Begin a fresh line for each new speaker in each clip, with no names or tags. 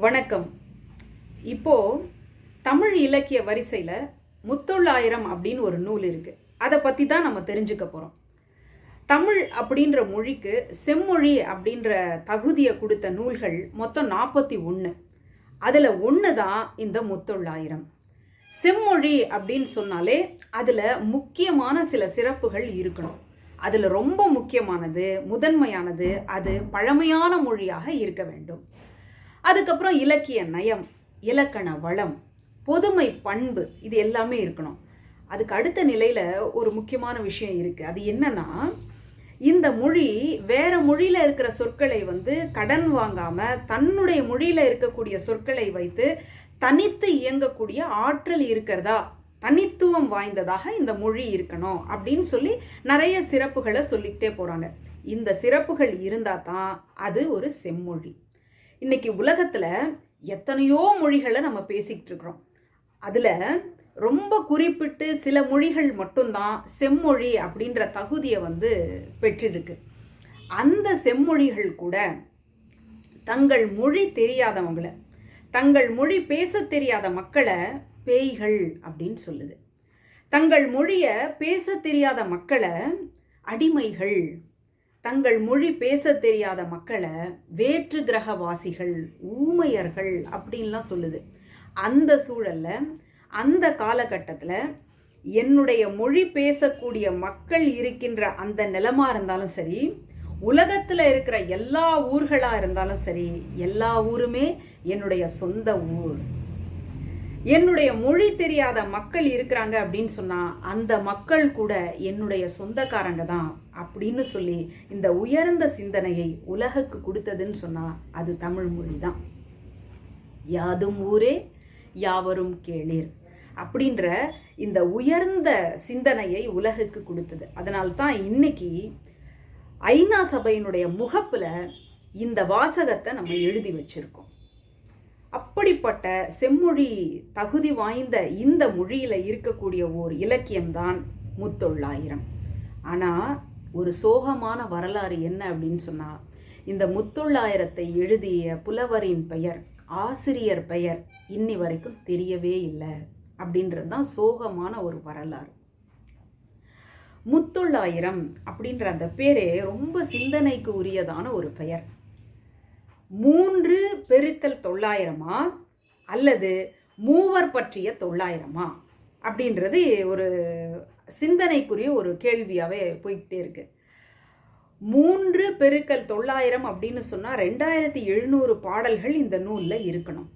வணக்கம். இப்போ தமிழ் இலக்கிய வரிசையில் முத்தொள்ளாயிரம் அப்படின்னு ஒரு நூல் இருக்குது. அதை பற்றி தான் நம்ம தெரிஞ்சுக்க போகிறோம். தமிழ் அப்படின்ற மொழிக்கு செம்மொழி அப்படின்ற தகுதியை கொடுத்த நூல்கள் மொத்தம் 41. அதில் ஒன்று தான் இந்த முத்தொள்ளாயிரம். செம்மொழி அப்படின்னு சொன்னாலே அதில் முக்கியமான சில சிறப்புகள் இருக்கணும். அதில் ரொம்ப முக்கியமானது, முதன்மையானது, அது பழமையான மொழியாக இருக்க வேண்டும். அதுக்கப்புறம் இலக்கிய நயம், இலக்கண வளம், பொதுமை பண்பு, இது எல்லாமே இருக்கணும். அதுக்கு அடுத்த நிலையில் ஒரு முக்கியமான விஷயம் இருக்குது. அது என்னன்னா, இந்த மொழி வேற மொழியில் இருக்கிற சொற்களை கடன் வாங்காமல் தன்னுடைய மொழியில் இருக்கக்கூடிய சொற்களை வைத்து தனித்து இயங்கக்கூடிய ஆற்றல் இருக்கிறதா, தனித்துவம் வாய்ந்ததாக இந்த மொழி இருக்கணும் அப்படின்னு சொல்லி நிறைய சிறப்புகளை சொல்லிக்கிட்டே போகிறாங்க. இந்த சிறப்புகள் இருந்தால் தான் அது ஒரு செம்மொழி. இன்னைக்கு உலகத்தில் எத்தனையோ மொழிகளை நம்ம பேசிக்கிட்டு இருக்கிறோம். அதில் ரொம்ப குறிப்பிட்டு சில மொழிகள் மட்டும்தான் செம்மொழி அப்படின்ற தகுதியை பெற்றிருக்கு. அந்த செம்மொழிகள் கூட தங்கள் மொழி தெரியாதவங்களை, தங்கள் மொழி பேச தெரியாத மக்களை பேய்கள் அப்படின்னு சொல்லுது. தங்கள் மொழியை பேச தெரியாத மக்களை அடிமைகள், தங்கள் மொழி பேச தெரியாத மக்களை வேற்று கிரகவாசிகள், ஊமையர்கள் அப்படின்லாம் சொல்லுது. அந்த சூழலில், அந்த காலகட்டத்தில் என்னுடைய மொழி பேசக்கூடிய மக்கள் இருக்கின்ற அந்த நிலமாக இருந்தாலும் சரி, உலகத்தில் இருக்கிற எல்லா ஊர்களாக இருந்தாலும் சரி, எல்லா ஊருமே என்னுடைய சொந்த ஊர். என்னுடைய மொழி தெரியாத மக்கள் இருக்கிறாங்க அப்படின்னு சொன்னால் அந்த மக்கள் கூட என்னுடைய சொந்தக்காரங்க தான் அப்படின்னு சொல்லி இந்த உயர்ந்த சிந்தனையை உலகுக்கு கொடுத்ததுன்னு சொன்னால் அது தமிழ் மொழி தான். யாதும் ஊரே யாவரும் கேளீர் அப்படின்ற இந்த உயர்ந்த சிந்தனையை உலகுக்கு கொடுத்தது. அதனால்தான் இன்னைக்கு ஐநா சபையினுடைய முகப்பில் இந்த வாசகத்தை நம்ம எழுதி வச்சிருக்கோம். அப்படிப்பட்ட செம்மொழி தகுதி வாய்ந்த இந்த மொழியில் இருக்கக்கூடிய ஓர் இலக்கியம்தான் முத்தொள்ளாயிரம். ஆனால் ஒரு சோகமான வரலாறு என்ன அப்படின்னு சொன்னால், இந்த முத்தொள்ளாயிரத்தை எழுதிய புலவரின் பெயர், ஆசிரியர் பெயர் இன்னி வரைக்கும் தெரியவே இல்லை அப்படின்றது தான் சோகமான ஒரு வரலாறு. முத்தொள்ளாயிரம் அப்படின்ற அந்த பேரே ரொம்ப சிந்தனைக்கு உரியதான ஒரு பெயர். 3 பெருக்கல் 900 அல்லது மூவர் பற்றிய 900 அப்படின்றது ஒரு சிந்தனைக்குரிய ஒரு கேள்வியாகவே போய்கிட்டே இருக்கு. 3 பெருக்கல் 900 அப்படின்னு சொன்னால் 2700 பாடல்கள் இந்த நூலில் இருக்கணும்.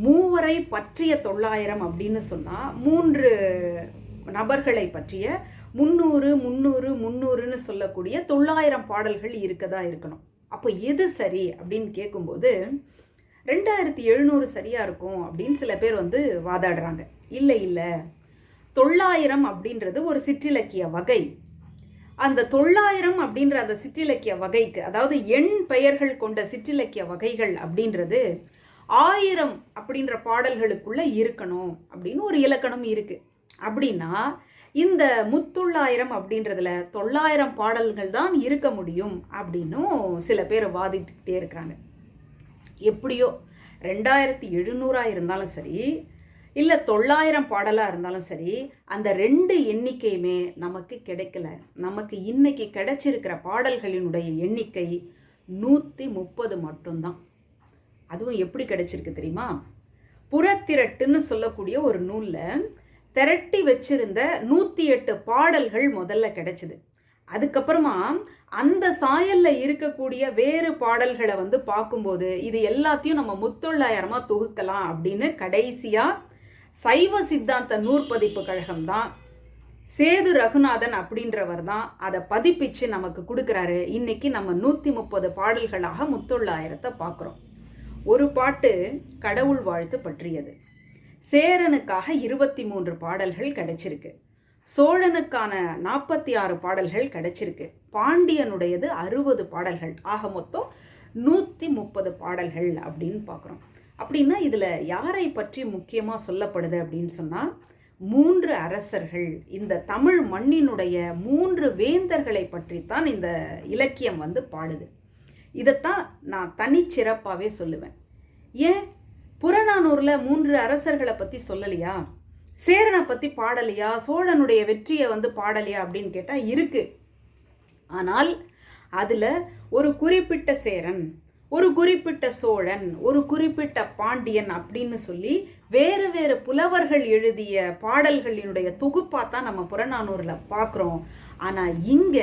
மூவரை பற்றிய 900 அப்படின்னு சொன்னால் 3 நபர்களை பற்றிய 300 300 300ன்னு சொல்லக்கூடிய 900 பாடல்கள் இருக்கதா இருக்கணும். அப்போ எது சரி அப்படின்னு கேட்கும்போது 2700 சரியாக இருக்கும் அப்படின்னு சில பேர் வாதாடுறாங்க. இல்லை 900 அப்படின்றது ஒரு சிற்றிலக்கிய வகை. அந்த 900 அப்படின்ற அந்த சிற்றிலக்கிய வகைக்கு, அதாவது எண் பெயர்கள் கொண்ட சிற்றிலக்கிய வகைகள் அப்படின்றது 1000 அப்படின்ற பாடல்களுக்குள்ள இருக்கணும் அப்படின்னு ஒரு இலக்கணம் இருக்கு. அப்படின்னா இந்த முத்தொள்ளாயிரம் அப்படின்றதுல 900 பாடல்கள் தான் இருக்க முடியும் அப்படின்னும் சில பேர் வாதிட்டுக்கிட்டே இருக்கிறாங்க. எப்படியோ 2700 இருந்தாலும் சரி, இல்லை 900 பாடலாக இருந்தாலும் சரி, அந்த 2 எண்ணிக்கையுமே நமக்கு கிடைக்கல. நமக்கு இன்னைக்கு கிடைச்சிருக்கிற பாடல்களினுடைய எண்ணிக்கை 130 மட்டும்தான். அதுவும் எப்படி கிடைச்சிருக்கு தெரியுமா? புறத்திரட்டுன்னு சொல்லக்கூடிய ஒரு நூலில் திரட்டி வச்சிருந்த 108 பாடல்கள் முதல்ல கிடைச்சிது. அதுக்கப்புறமா அந்த சாயலில் இருக்கக்கூடிய வேறு பாடல்களை பார்க்கும்போது இது எல்லாத்தையும் நம்ம முத்தொள்ளாயிரமாக தொகுக்கலாம் அப்படின்னு கடைசியாக சைவ சித்தாந்த நூற்பதிப்பு கழகம் தான், சேது ரகுநாதன் அப்படின்றவர் தான் அதை பதிப்பிச்சு நமக்கு கொடுக்குறாரு. இன்னைக்கு நம்ம 130 பாடல்களாக முத்தொள்ளாயிரத்தை பார்க்குறோம். ஒரு பாட்டு கடவுள் வாழ்த்து பற்றியது. சேரனுக்காக 23 பாடல்கள் கிடைச்சிருக்கு. சோழனுக்கான 46 பாடல்கள் கிடைச்சிருக்கு. பாண்டியனுடையது 60 பாடல்கள். ஆக மொத்தம் 130 பாடல்கள் அப்படின்னு பார்க்குறோம். அப்படின்னா இதில் யாரை பற்றி முக்கியமாக சொல்லப்படுது அப்படின்னு சொன்னால், 3 அரசர்கள், இந்த தமிழ் மண்ணினுடைய 3 வேந்தர்களை பற்றித்தான் இந்த இலக்கியம் பாடுது. இதைத்தான் நான் தனிச்சிறப்பாகவே சொல்லுவேன். ஏன் புறநானூர்ல 3 அரசர்களை பத்தி சொல்லலையா? சேரனை பத்தி பாடலையா? சோழனுடைய வெற்றியை வந்து பாடலையா அப்படின்னு கேட்டா இருக்கு. ஆனால் அதுல ஒரு குறிப்பிட்ட சேரன், ஒரு குறிப்பிட்ட சோழன், ஒரு குறிப்பிட்ட பாண்டியன் அப்படின்னு சொல்லி வேறு வேறு புலவர்கள் எழுதிய பாடல்களினுடைய தொகுப்பாத்தான் நம்ம புறநானூர்ல பார்க்குறோம். ஆனா இங்க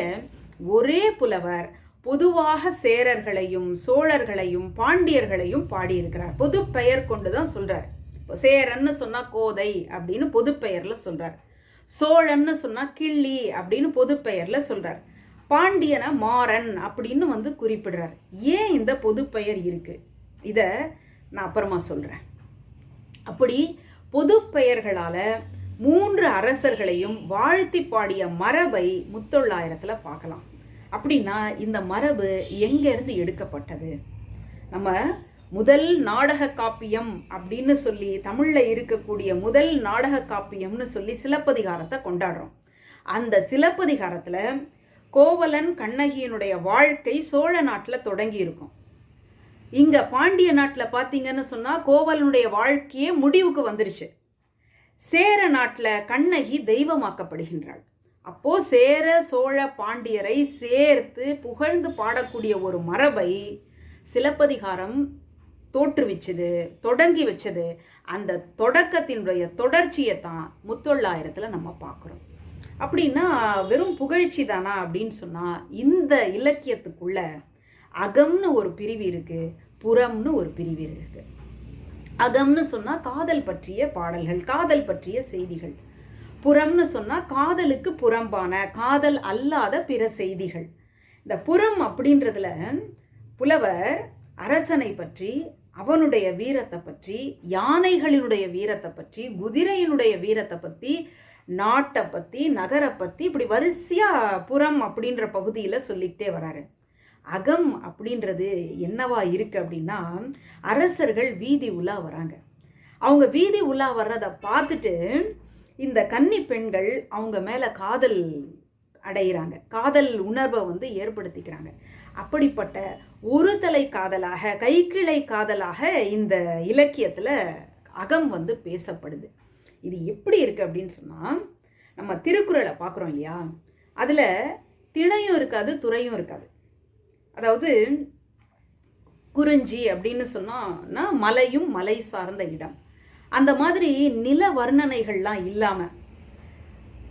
ஒரே புலவர் பொதுவாக சேரர்களையும் சோழர்களையும் பாண்டியர்களையும் பாடியிருக்கிறார். பொது பெயர் கொண்டுதான் சொல்றார். சேரன்னு சொன்னா கோதை அப்படின்னு பொது பெயர்ல சொல்றார். சோழன்னு சொன்னா கிள்ளி அப்படின்னு பொது பெயர்ல சொல்றார். பாண்டியனை மாறன் அப்படின்னு வந்து குறிப்பிடுறார். ஏன் இந்த பொது பெயர் இருக்கு? இத நான் அப்புறமா சொல்றேன். அப்படி பொது பெயர்களால 3 அரசர்களையும் வாழ்த்தி பாடிய மரபை முத்தொள்ளாயிரத்துல பார்க்கலாம். அப்படின்னா இந்த மரபு எங்கிருந்து எடுக்கப்பட்டது? நம்ம முதல் நாடக காப்பியம் அப்படின்னு சொல்லி தமிழ்ல இருக்கக்கூடிய முதல் நாடக காப்பியம்னு சொல்லி சிலப்பதிகாரத்தை கொண்டாடுறோம். அந்த சிலப்பதிகாரத்துல கோவலன் கண்ணகியினுடைய வாழ்க்கை சோழ நாட்டில் தொடங்கி இருக்கும். இங்க பாண்டிய நாட்டில் பார்த்தீங்கன்னு சொன்னா கோவலனுடைய வாழ்க்கையே முடிவுக்கு வந்துருச்சு. சேர நாட்டில் கண்ணகி தெய்வமாக்கப்படுகின்றாள். அப்போ சேர சோழ பாண்டியரை சேர்த்து புகழ்ந்து பாடக்கூடிய ஒரு மரபை சிலப்பதிகாரம் தோற்றுவிச்சது, தொடங்கி வச்சது. அந்த தொடக்கத்தினுடைய தொடர்ச்சியை தான் முத்தொள்ளாயிரத்துல நம்ம பார்க்குறோம். அப்படின்னா வெறும் புகழ்ச்சி தானா அப்படின்னு சொன்னா, இந்த இலக்கியத்துக்குள்ள அகம்னு ஒரு பிரிவு இருக்கு, புறம்னு ஒரு பிரிவு இருக்கு. அகம்னு சொன்னா காதல் பற்றிய பாடல்கள், காதல் பற்றிய செய்திகள். புறம்னு சொன்னா காதலுக்கு புறம்பான, காதல் அல்லாத பிற செய்திகள். இந்த புறம் அப்படின்றதுல புலவர் அரசனை பற்றி, அவனுடைய வீரத்தை பற்றி, யானைகளினுடைய வீரத்தை பற்றி, குதிரையினுடைய வீரத்தை பற்றி, நாட்டை பற்றி, நகரை பற்றி, இப்படி வரிசையா புறம் அப்படின்ற பகுதியில சொல்லிக்கிட்டே வராரு. அகம் அப்படின்றது என்னவா இருக்கு அப்படின்னா, அரசர்கள் வீதி உலா வராங்க. அவங்க வீதி உலா வர்றதை பார்த்துட்டு இந்த கன்னி பெண்கள் அவங்க மேல காதல் அடைகிறாங்க, காதல் உணர்வை வந்து ஏற்படுத்திக்கிறாங்க. அப்படிப்பட்ட ஒரு தலை காதலாக, கைக்கிளை காதலாக இந்த இலக்கியத்துல அகம் வந்து பேசப்படுது. இது எப்படி இருக்கு அப்படின்னு சொன்னா, நம்ம திருக்குறளை பார்க்குறோம் இல்லையா, அதுல திணையும் இருக்காது, துறையும் இருக்காது. அதாவது குறிஞ்சி அப்படின்னு சொன்னா மலையும் மலை சார்ந்த இடம். அந்த மாதிரி நில வர்ணனைகள்லாம் இல்லாம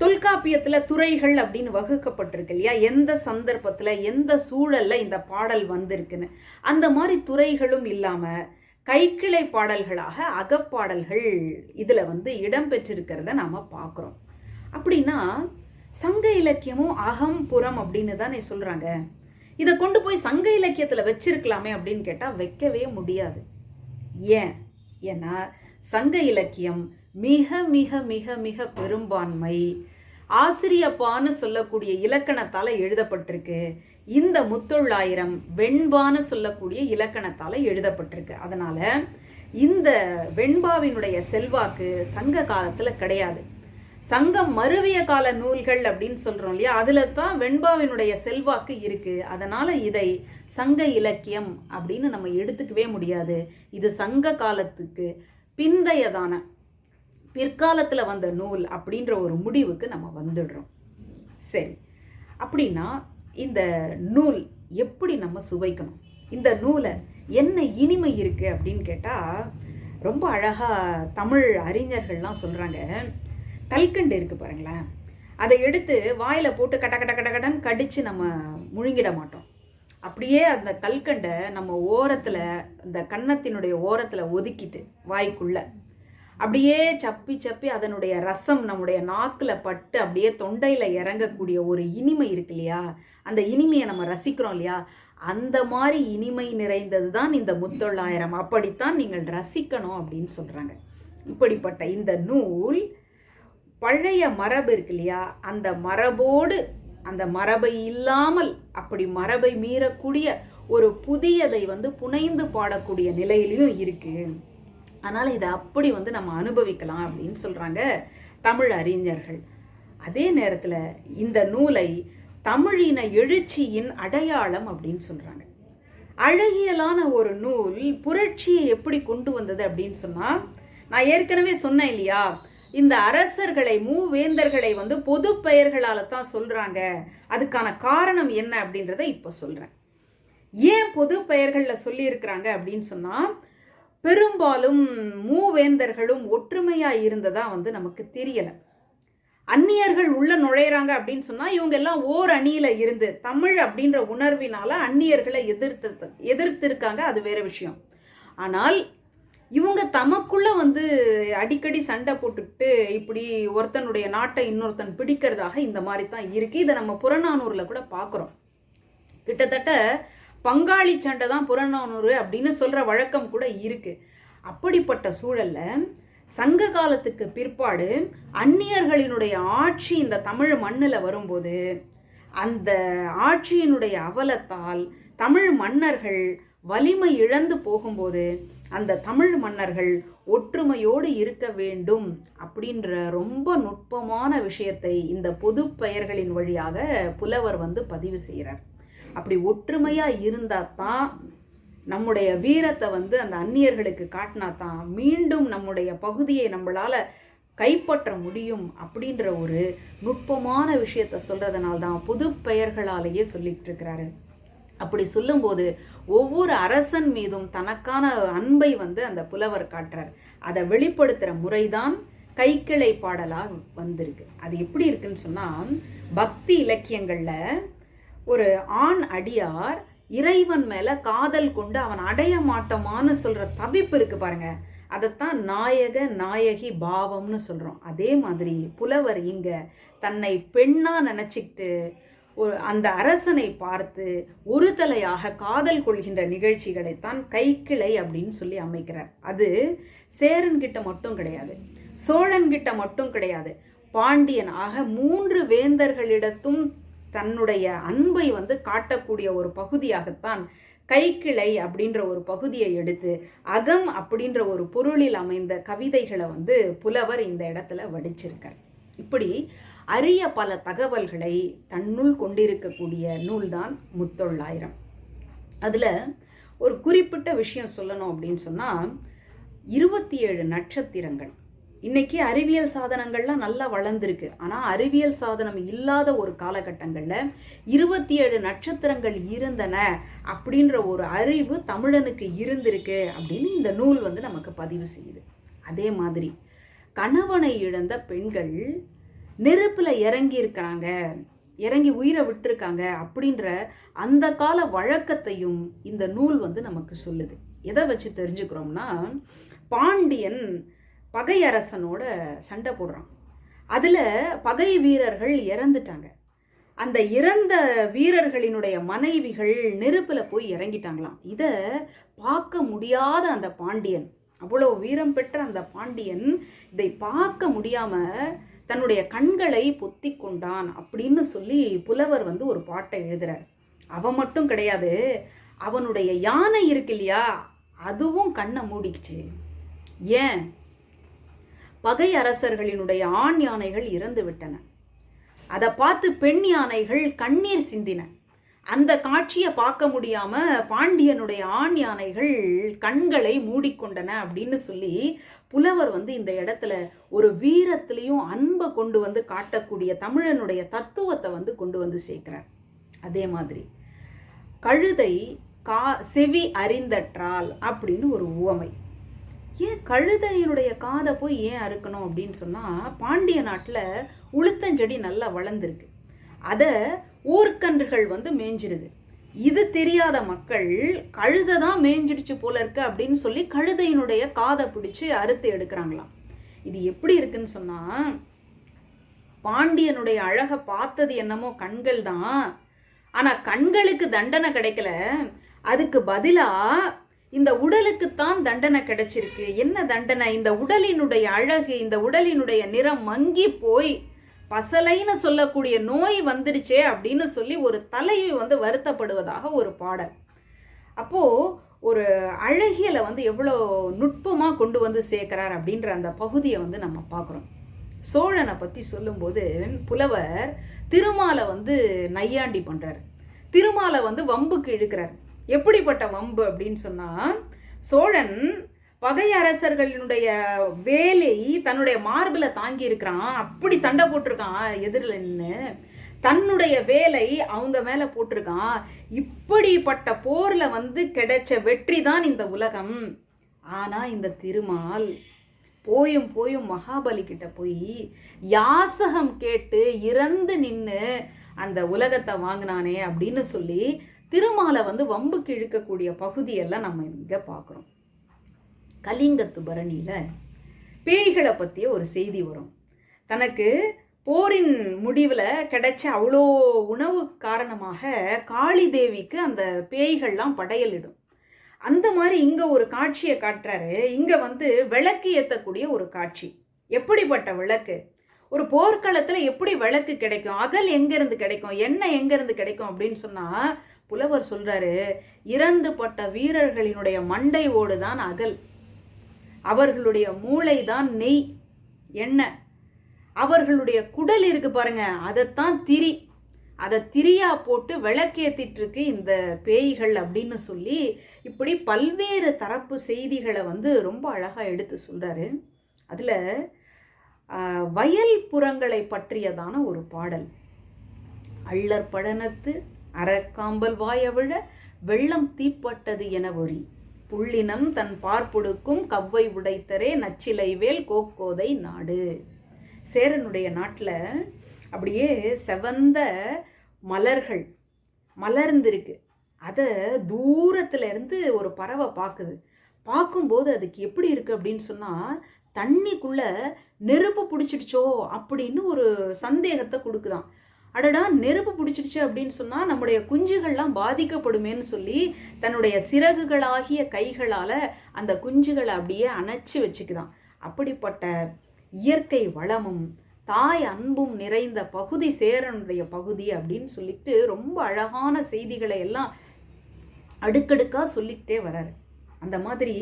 தொல்காப்பியத்துல துறைகள் அப்படின்னு வகுக்கப்பட்டிருக்கு இல்லையா, எந்த சந்தர்ப்பத்துல எந்த சூழல்ல இந்த பாடல் வந்திருக்குன்னு. அந்த மாதிரி துறைகளும் இல்லாம கைக்கிளை பாடல்களாக அகப்பாடல்கள் இதுல வந்து இடம் பெற்றிருக்கிறத நாம பார்க்குறோம். அப்படின்னா சங்க இலக்கியமும் அகம் புறம் அப்படின்னு தானே சொல்றாங்க. இதை கொண்டு போய் சங்க இலக்கியத்துல வச்சிருக்கலாமே அப்படின்னு கேட்டா வைக்கவே முடியாது. ஏன்னா சங்க இலக்கியம் மிக மிக மிக மிக பெரும்பான்மை ஆசிரியப்பான்னு சொல்லக்கூடிய இலக்கணத்தால எழுதப்பட்டிருக்கு. இந்த முத்தொள்ளாயிரம் வெண்பான்னு சொல்லக்கூடிய இலக்கணத்தால எழுதப்பட்டிருக்கு. அதனால இந்த வெண்பாவினுடைய செல்வாக்கு சங்க காலத்துல கிடையாது. சங்கம் மருவிய கால நூல்கள் அப்படின்னு சொல்றோம் இல்லையா, அதுல தான் வெண்பாவினுடைய செல்வாக்கு இருக்கு. அதனால இதை சங்க இலக்கியம் அப்படின்னு நம்ம எடுத்துக்கவே முடியாது. இது சங்க காலத்துக்கு பிந்தையதான பிற்காலத்துல வந்த நூல் அப்படின்ற ஒரு முடிவுக்கு நம்ம வந்துடுறோம். சரி, அப்படின்னா இந்த நூல் எப்படி நம்ம சுவைக்கணும், இந்த நூலை என்ன இனிமை இருக்கு அப்படின்னு கேட்டா, ரொம்ப அழகா தமிழ் அறிஞர்கள்லாம் சொல்றாங்க. கல்கண்டு இருக்கு பாருங்களேன், அதை எடுத்து வாயில போட்டு கட கட கட கடன்னு கடிச்சு நம்ம முழுங்கிட மாட்டோம். அப்படியே அந்த கல்கண்டை நம்ம ஓரத்துல, இந்த கன்னத்தினுடைய ஓரத்துல ஒதுக்கிட்டு வாய்க்குள்ள அப்படியே சப்பி சப்பி அதனுடைய ரசம் நம்முடைய நாக்குல பட்டு அப்படியே தொண்டையில இறங்கக்கூடிய ஒரு இனிமை இருக்கு இல்லையா, அந்த இனிமையை நம்ம ரசிக்கிறோம் இல்லையா, அந்த மாதிரி இனிமை நிறைந்தது தான் இந்த முத்தொள்ளாயிரம். அப்படித்தான் நீங்கள் ரசிக்கணும் அப்படின்னு சொல்றாங்க. இப்படிப்பட்ட இந்த நூல் பழைய மரபு இருக்கு இல்லையா, அந்த மரபோடு, அந்த மரபை இல்லாமல் அப்படி மரபை மீறக்கூடிய ஒரு புதியதை வந்து புனைந்து பாடக்கூடிய நிலையிலையும் இருக்கு. அதனால இதை அப்படி வந்து நம்ம அனுபவிக்கலாம் அப்படின்னு சொல்றாங்க தமிழ் அறிஞர்கள். அதே நேரத்துல இந்த நூலை தமிழின எழுச்சியின் அடையாளம் அப்படின்னு சொல்றாங்க. அழகியலான ஒரு நூல் புரட்சியை எப்படி கொண்டு வந்தது அப்படின்னு சொன்னால், நான் ஏற்கனவே சொன்னேன் இல்லையா, இந்த அரசர்களை மூவேந்தர்களை வந்து பொது பெயர்களால் தான் சொல்கிறாங்க. அதுக்கான காரணம் என்ன அப்படின்றத இப்போ சொல்கிறேன். ஏன் பொது பெயர்களில் சொல்லியிருக்கிறாங்க அப்படின்னு சொன்னால், பெரும்பாலும் மூவேந்தர்களும் ஒற்றுமையாக இருந்ததா வந்து நமக்கு தெரியலை. அந்நியர்கள் உள்ள நுழையிறாங்க அப்படின்னு சொன்னால் இவங்க எல்லாம் ஓர் அணியில் இருந்து தமிழ் அப்படின்ற உணர்வினால அந்நியர்களை எதிர்த்திருக்காங்க, அது வேற விஷயம். ஆனால் இவங்க தமக்குள்ள வந்து அடிக்கடி சண்டை போட்டுக்கிட்டு இப்படி ஒருத்தனுடைய நாட்டை இன்னொருத்தன் பிடிக்கிறதாக இந்த மாதிரி தான் இருக்கு. இதை நம்ம புறநானூரில் கூட பார்க்குறோம். கிட்டத்தட்ட பங்காளி சண்டை தான் புறநானூறு அப்படின்னு சொல்கிற வழக்கம் கூட இருக்கு. அப்படிப்பட்ட சூழலில் சங்க காலத்துக்கு பிற்பாடு அந்நியர்களினுடைய ஆட்சி இந்த தமிழ் மண்ணில் வரும்போது அந்த ஆட்சியினுடைய அவலத்தால் தமிழ் மன்னர்கள் வலிமை இழந்து போகும்போது அந்த தமிழ் மன்னர்கள் ஒற்றுமையோடு இருக்க வேண்டும் அப்படின்ற ரொம்ப நுட்பமான விஷயத்தை இந்த பொது பெயர்களின் வழியாக புலவர் வந்து பதிவு செய்கிறார். அப்படி ஒற்றுமையாக இருந்தால் தான் நம்முடைய வீரத்தை வந்து அந்த அந்நியர்களுக்கு காட்டினா தான் மீண்டும் நம்முடைய பகுதியை நம்மளால் கைப்பற்ற முடியும் அப்படின்ற ஒரு நுட்பமான விஷயத்தை சொல்கிறதுனால தான் பொது பெயர்களாலேயே சொல்லிட்டு இருக்கிறாரு. அப்படி சொல்லும்போது ஒவ்வொரு அரசன் மீதும் தனக்கான அன்பை வந்து அந்த புலவர் காட்டுறார். அதை வெளிப்படுத்துகிற முறைதான் கைக்கிளை பாடலாக வந்திருக்கு. அது எப்படி இருக்குன்னு சொன்னால், பக்தி இலக்கியங்களில் ஒரு ஆண் அடியார் இறைவன் மேலே காதல் கொண்டு அவன் அடைய மாட்டோமான்னு சொல்கிற தவிப்பு இருக்கு பாருங்க, அதைத்தான் நாயக நாயகி பாவம்னு சொல்கிறோம். அதே மாதிரி புலவர் இங்கே தன்னை பெண்ணாக நினச்சிக்கிட்டு அந்த அரசனை பார்த்து ஒரு தலையாக காதல் கொள்கின்ற நிகழ்ச்சிகளைத்தான் கைக்கிளை அப்படின்னு சொல்லி அமைக்கிறார். அது சேரன்கிட்ட மட்டும் கிடையாது, சோழன்கிட்ட மட்டும் கிடையாது, பாண்டியன் ஆக 3 வேந்தர்களிடத்தும் தன்னுடைய அன்பை வந்து காட்டக்கூடிய ஒரு பகுதியாகத்தான் கைக்கிளை அப்படின்ற ஒரு பகுதியை எடுத்து அகம் அப்படின்ற ஒரு பொருளில் அமைந்த கவிதைகளை வந்து புலவர் இந்த இடத்துல வடிச்சிருக்கார். இப்படி அரிய பல தகவல்களை தன்னுள் கொண்டிருக்கக்கூடிய நூல்தான் முத்தொள்ளாயிரம். அதில் ஒரு குறிப்பிட்ட விஷயம் சொல்லணும் அப்படின்னு சொன்னால், 27 நட்சத்திரங்கள். இன்னைக்கு அறிவியல் சாதனங்கள்லாம் நல்லா வளர்ந்துருக்கு. ஆனால் அறிவியல் சாதனம் இல்லாத ஒரு காலகட்டங்களில் 27 நட்சத்திரங்கள் இருந்தன அப்படின்ற ஒரு அறிவு தமிழனுக்கு இருந்திருக்கு அப்படின்னு இந்த நூல் வந்து நமக்கு பதிவு செய்யுது. அதே மாதிரி கணவனை இழந்த பெண்கள் நெருப்பில் இறங்கி இருக்கிறாங்க, இறங்கி உயிரை விட்டுருக்காங்க அப்படின்ற அந்த கால வழக்கத்தையும் இந்த நூல் வந்து நமக்கு சொல்லுது. எதை வச்சு தெரிஞ்சுக்கிறோம்னா, பாண்டியன் பகையரசனோட சண்டை போடுறான். அதில் பகை வீரர்கள் இறந்துட்டாங்க. அந்த இறந்த வீரர்களினுடைய மனைவிகள் நெருப்பில் போய் இறங்கிட்டாங்களாம். இதை பார்க்க முடியாத அந்த பாண்டியன், அவ்வளோ வீரம் பெற்ற அந்த பாண்டியன் இதை பார்க்க முடியாமல் தன்னுடைய கண்களை பொத்தி கொண்டான் அப்படின்னு சொல்லி புலவர் வந்து ஒரு பாட்டை எழுதுறார். அவன் மட்டும் கிடையாது, அவனுடைய யானை இருக்கு இல்லையா, அதுவும் கண்ணை மூடிக்குச்சு. ஏன்? பகை அரசர்களினுடைய ஆண் யானைகள் இறந்து விட்டன. அதை பார்த்து பெண் யானைகள் கண்ணீர் சிந்தின. அந்த காட்சியை பார்க்க முடியாம பாண்டியனுடைய ஆண் யானைகள் கண்களை மூடிக்கொண்டன அப்படின்னு சொல்லி புலவர் வந்து இந்த இடத்துல ஒரு வீரத்திலையும் அன்பை கொண்டு வந்து காட்டக்கூடிய தமிழனுடைய தத்துவத்தை வந்து கொண்டு வந்து சேர்க்கிறார். அதே மாதிரி கழுதை செவி அறிந்தற்றால் அப்படின்னு ஒரு உவமை. ஏன் கழுதையினுடைய காதை போய் ஏன் அறுக்கணும் அப்படின்னு சொன்னால், பாண்டிய நாட்டில் உளுத்தஞ்செடி நல்லா வளர்ந்துருக்கு. அதை ஊர்க்கன்றுகள் வந்து மேய்ஞ்சிருது. இது தெரியாத மக்கள் கழுதை தான் மேய்ஞ்சிடுச்சு போல இருக்கு அப்படின்னு சொல்லி கழுதையினுடைய காதை பிடிச்சி அறுத்து எடுக்கிறாங்களாம். இது எப்படி இருக்குன்னு சொன்னால், பாண்டியனுடைய அழகை பார்த்தது என்னமோ கண்கள் தான், ஆனால் கண்களுக்கு தண்டனை கிடைக்கல. அதுக்கு பதிலாக இந்த உடலுக்குத்தான் தண்டனை கிடைச்சிருக்கு. என்ன தண்டனை? இந்த உடலினுடைய அழகு, இந்த உடலினுடைய நிறம் மங்கி போய் பசலைன்னு சொல்லக்கூடிய நோய் வந்துடுச்சே அப்படின்னு சொல்லி ஒரு தலைவி வந்து வருத்தப்படுவதாக ஒரு பாடல். அப்போது ஒரு அழகியலை வந்து எவ்வளோ நுட்பமாக கொண்டு வந்து சேர்க்கிறார் அப்படின்ற அந்த பகுதியை வந்து நம்ம பார்க்குறோம். சோழனை பற்றி சொல்லும்போது புலவர் திருமாலை வந்து நையாண்டி பண்ணுறார். திருமாலை வந்து வம்புக்கு இழுக்கிறார். எப்படிப்பட்ட வம்பு அப்படின்னு சொன்னால், சோழன் பகை அரசர்களினுடைய வேலை தன்னுடைய மார்பில் தாங்கி இருக்கிறான், அப்படி சண்டை போட்டிருக்கான் எதிரில் நின்று, தன்னுடைய வேலை அவங்க மேலே போட்டிருக்கான். இப்படிப்பட்ட போரில் வந்து கிடைச்ச வெற்றி தான் இந்த உலகம். ஆனால் இந்த திருமால் போயும் போயும் மகாபலி கிட்ட போய் யாசகம் கேட்டு இறந்து நின்று அந்த உலகத்தை வாங்கினானே அப்படின்னு சொல்லி திருமாலை வந்து வம்புக்கு இழுக்கக்கூடிய பகுதியெல்லாம் நம்ம இங்கே பார்க்குறோம். கலிங்கத்து பரணியில் பேய்களை பற்றிய ஒரு செய்தி வரும். தனக்கு போரின் முடிவில் கிடைச்ச அவ்வளோ உணவு காரணமாக காளி தேவிக்கு அந்த பேய்கள்லாம் படையலிடும். அந்த மாதிரி இங்கே ஒரு காட்சியை காட்டுறாரு. இங்கே வந்து விளக்கு ஏற்றக்கூடிய ஒரு காட்சி. எப்படிப்பட்ட விளக்கு? ஒரு போர்க்களத்தில் எப்படி விளக்கு கிடைக்கும்? அகல் எங்கேருந்து கிடைக்கும்? எண்ணெய் எங்கேருந்து கிடைக்கும் அப்படின்னு சொன்னால் புலவர் சொல்கிறாரு, இறந்துபட்ட வீரர்களினுடைய மண்டை ஓடு தான் அகல், அவர்களுடைய மூளை தான் நெய் எண்ணெய், அவர்களுடைய குடல் இருக்கு பாருங்க, அதைத்தான் திரி, அதை திரியா போட்டு விளக்கேற்றிட்டு இருக்கு இந்த பேய்கள் அப்படின்னு சொல்லி இப்படி பல்வேறு தரப்பு செய்திகளை வந்து ரொம்ப அழகாக எடுத்து சொல்கிறாரு. அதில் வயல் புறங்களை பற்றியதான ஒரு பாடல். அள்ளற் படனத்து அறக்காம்பல் வாயவிழ வெள்ளம் தீப்பட்டது என ஒரி, புள்ளினம் தன் பார்ப்புடுக்கும் கவ்வை உடைத்தரே நச்சிலை வேல் கோக்கோதை நாடு. சேரனுடைய நாட்டில் அப்படியே செவந்த மலர்கள் மலர்ந்திருக்கு. அதை தூரத்துல இருந்து ஒரு பறவை பார்க்குது. பார்க்கும்போது அதுக்கு எப்படி இருக்குது அப்படின்னு சொன்னால், தண்ணிக்குள்ளே நெருப்பு பிடிச்சிடுச்சோ அப்படின்னு ஒரு சந்தேகத்தை கொடுக்குதான். அடடா, நெருப்பு பிடிச்சிடுச்சு அப்படின்னு சொன்னால் நம்முடைய குஞ்சுகள்லாம் பாதிக்கப்படுமேன்னு சொல்லி தன்னுடைய சிறகுகளாகிய கைகளால் அந்த குஞ்சுகளை அப்படியே அணைச்சி வச்சுக்குதான். அப்படிப்பட்ட இயற்கை வளமும் தாய் அன்பும் நிறைந்த பகுதி சேரனுடைய பகுதி அப்படின்னு சொல்லிட்டு ரொம்ப அழகான செய்திகளை எல்லாம் அடுக்கடுக்காக சொல்லிக்கிட்டே வராரு. அந்த மாதிரி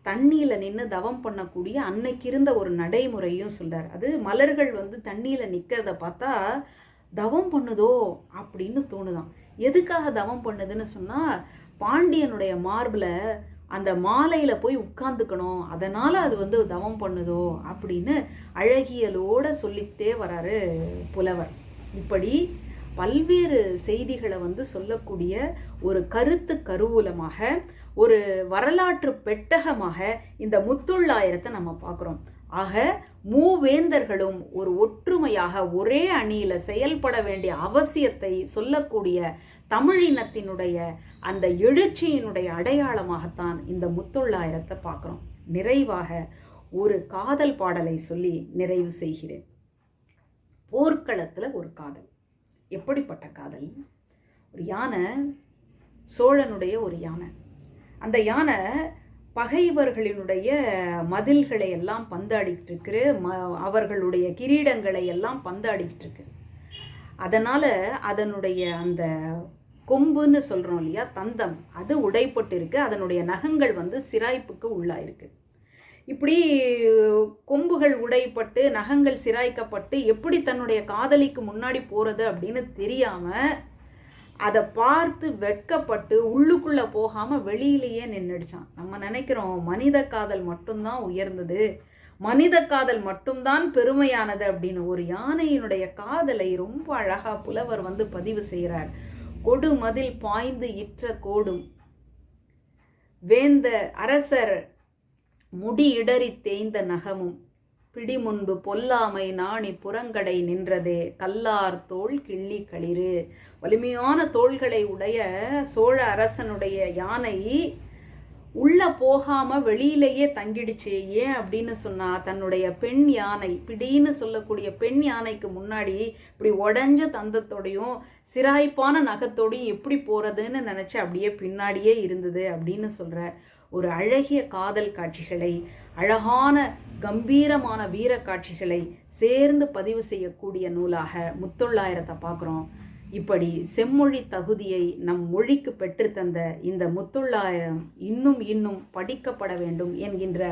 தண்ணியில் நின்று தவம் பண்ணக்கூடிய அன்னைக்கு இருந்த ஒரு நடைமுறையும் சொல்கிறார். அது மலர்கள் வந்து தண்ணியில் நிற்கிறத பார்த்தா தவம் பண்ணுதோ அப்படின்னு தோணுதான். எதுக்காக தவம் பண்ணுதுன்னு சொன்னால், பாண்டியனுடைய மார்பில் அந்த மாலையில் போய் உட்கார்ந்துக்கணும், அதனால் அது வந்து தவம் பண்ணுதோ அப்படின்னு அழகியலோடு சொல்லிக்கிட்டே வராரு புலவர். இப்படி பல்வேறு செய்திகளை வந்து சொல்லக்கூடிய ஒரு கருத்து கருவூலமாக, ஒரு வரலாற்று பெட்டகமாக இந்த முத்தொள்ளாயிரத்தை நம்ம பார்க்குறோம். ஆக மூவேந்தர்களும் ஒரு ஒற்றுமையாக ஒரே அணியில் செயல்பட வேண்டிய அவசியத்தை சொல்லக்கூடிய தமிழினத்தினுடைய அந்த எழுச்சியினுடைய அடையாளமாகத்தான் இந்த முத்தொள்ளாயிரத்தை பார்க்குறோம். நிறைவாக ஒரு காதல் பாடலை சொல்லி நிறைவு செய்கிறேன். போர்க்களத்தில் ஒரு காதல். எப்படிப்பட்ட காதல்? ஒரு யானை, சோழனுடைய ஒரு யானை. அந்த யானை பகைவர்களினுடைய மதில்களை எல்லாம் பந்தாடிக்கிட்டு இருக்கு, அவர்களுடைய கிரீடங்களை எல்லாம் பந்தாடிக்கிட்டு இருக்கு. அதனால் அதனுடைய அந்த கொம்புன்னு சொல்கிறோம் இல்லையா, தந்தம், அது உடைப்பட்டு இருக்கு. அதனுடைய நகங்கள் வந்து சிராய்ப்புக்கு உள்ளாயிருக்கு. இப்படி கொம்புகள் உடைப்பட்டு நகங்கள் சிராய்க்கப்பட்டு எப்படி தன்னுடைய காதலிக்கு முன்னாடி போகிறது அப்படின்னு தெரியாமல் அதை பார்த்து வெட்கப்பட்டு உள்ளுக்குள்ளே போகாமல் வெளியிலேயே நின்றுடுச்சான். நம்ம நினைக்கிறோம் மனித காதல் மட்டும்தான் உயர்ந்தது, மனித காதல் மட்டும்தான் பெருமையானது அப்படின்னு. ஒரு யானையினுடைய காதலை ரொம்ப அழகாக புலவர் வந்து பதிவு செய்கிறார். கொடு மதில் பாய்ந்து இற்ற கோடும் வேந்த அரசர் முடி இடறி தேய்ந்த நகமும் பிடி முன்பு பொல்லாமை நாணி புறங்கடை நின்றதே கல்லார் தோள் கிள்ளி களிறு. வலிமையான தோள்களை உடைய சோழ அரசனுடைய யானை உள்ளே போகாமல் வெளியிலேயே தங்கிடுச்சு. ஏன் அப்படின்னு சொன்னால், தன்னுடைய பெண் யானை, பிடின்னு சொல்லக்கூடிய பெண் யானைக்கு முன்னாடி இப்படி உடஞ்ச தந்தத்தோடையும் சிராய்ப்பான நகத்தோடையும் எப்படி போகிறதுன்னு நினச்சி அப்படியே பின்னாடியே இருந்தது அப்படின்னு சொல்கிற ஒரு அழகிய காதல் காட்சிகளை, அழகான கம்பீரமான வீர காட்சிகளை சேர்ந்து பதிவு செய்யக்கூடிய நூலாக முத்தொள்ளாயிரத்தை பார்க்குறோம். இப்படி செம்மொழி தகுதியை நம் மொழிக்கு பெற்றுத்தந்த இந்த முத்தொள்ளாயிரம் இன்னும் படிக்கப்பட வேண்டும் என்கின்ற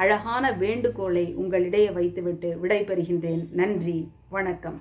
அழகான வேண்டுகோளை உங்களிடையே வைத்துவிட்டு விடைபெறுகின்றேன். நன்றி, வணக்கம்.